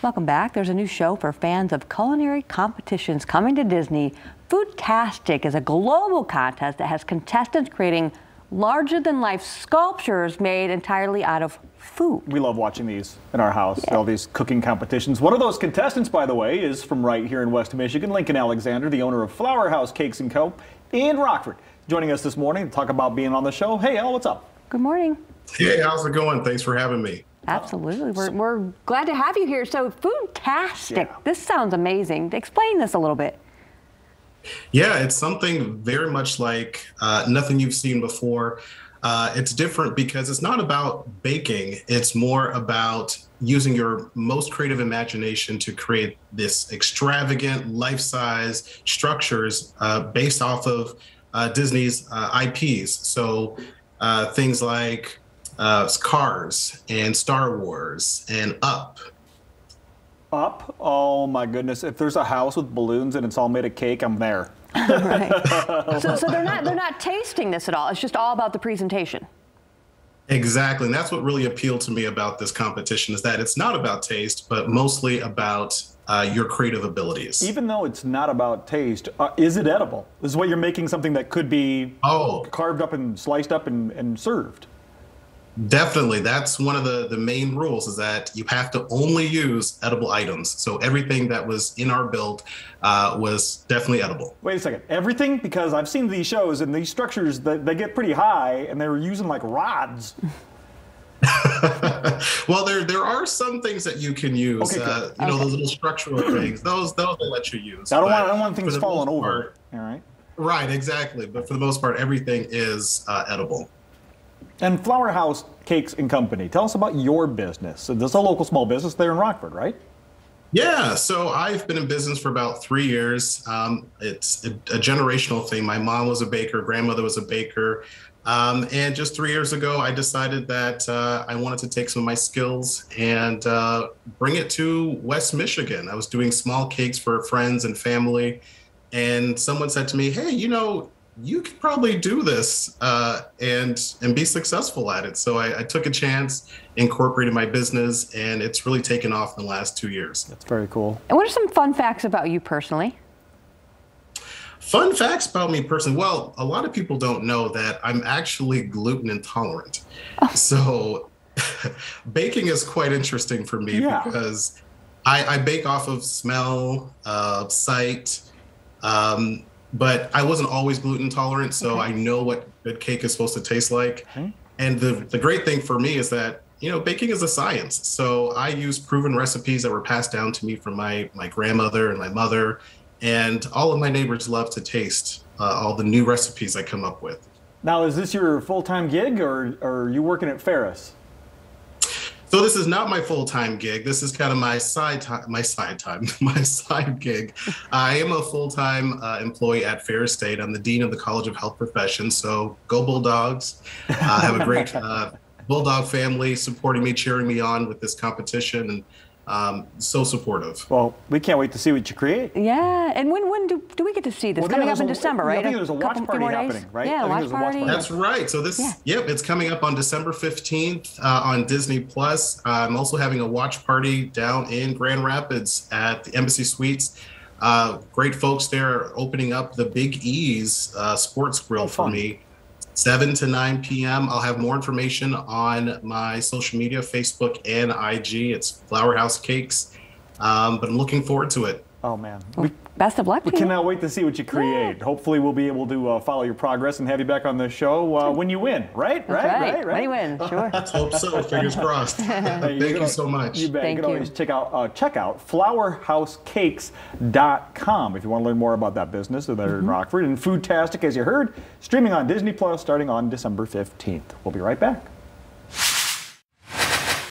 Welcome back. There's a new show for fans of culinary competitions coming to Disney. Foodtastic is a global contest that has contestants creating larger-than-life sculptures made entirely out of food. We love watching these in our house, all these cooking competitions. One of those contestants, by the way, is from right here in West Michigan, Lincoln Alexander, the owner of Flower House Cakes & Co. in Rockford. Joining us this morning to talk about being on the show. Hey, Al, what's up? Good morning. Hey, how's it going? Thanks for having me. Absolutely. We're glad to have you here. So, Foodtastic, this sounds amazing. Explain this a little bit. Yeah, it's something very much like nothing you've seen before. It's different because it's not about baking. It's more about using your most creative imagination to create this extravagant, life-size structures based off of Disney's IPs. So things like Cars and Star Wars and Up. Up? Oh my goodness! If there's a house with balloons and it's all made of cake, I'm there. Right. So they're not tasting this at all. It's just all about the presentation. Exactly, and that's what really appealed to me about this competition is that it's not about taste, but mostly about your creative abilities. Even though it's not about taste, is it edible? This is what you're making something that could be carved up and sliced up and served. Definitely. That's one of the main rules is that you have to only use edible items. So everything that was in our build was definitely edible. Wait a second. Everything? Because I've seen these shows and these structures, they get pretty high and they were using like rods. Well, there are some things that you can use. Those little structural things. Those they let you use. I don't want things falling over. All right. Right, exactly. But for the most part, everything is edible. And Flower House Cakes & Company, tell us about your business. So this is a local small business there in Rockford, right? Yeah, so I've been in business for about 3 years. It's a generational thing. My mom was a baker, grandmother was a baker. And just 3 years ago, I decided that I wanted to take some of my skills and bring it to West Michigan. I was doing small cakes for friends and family. And someone said to me, hey, you could probably do this and be successful at it. So I took a chance, incorporated my business, and it's really taken off in the last 2 years. That's very cool. And what are some fun facts about you personally? Fun facts about me personally. Well, a lot of people don't know that I'm actually gluten intolerant. So baking is quite interesting for me because I bake off of smell, sight, but I wasn't always gluten intolerant, so I know what good cake is supposed to taste like. And the great thing for me is that, baking is a science. So I use proven recipes that were passed down to me from my grandmother and my mother. And all of my neighbors love to taste all the new recipes I come up with. Now, is this your full-time gig or are you working at Ferris? So this is not my full-time gig. This is kind of my side gig. I am a full-time employee at Ferris State. I'm the Dean of the College of Health Professions. So go Bulldogs. I have a great Bulldog family supporting me, cheering me on with this competition, and so supportive. Well, we can't wait to see what you create. Yeah, and when do we get to see this? Coming up in December, right? I think there's a watch party happening, right? Yeah, watch party. That's right. So this, it's coming up on December 15th on Disney+. I'm also having a watch party down in Grand Rapids at the Embassy Suites. Great folks there opening up the Big E's Sports Grill for me. 7 to 9 p.m. I'll have more information on my social media, Facebook and IG. It's Flower House Cakes, but I'm looking forward to it. Oh, man. Best of luck to you. We cannot wait to see what you create. Yeah. Hopefully we'll be able to follow your progress and have you back on the show when you win, right? Right. When you win, sure. Let's hope so. Fingers crossed. Thank you so much. You bet. You can always check out flowerhousecakes.com if you want to learn more about that business there in Rockford. And Foodtastic, as you heard, streaming on Disney Plus starting on December 15th. We'll be right back.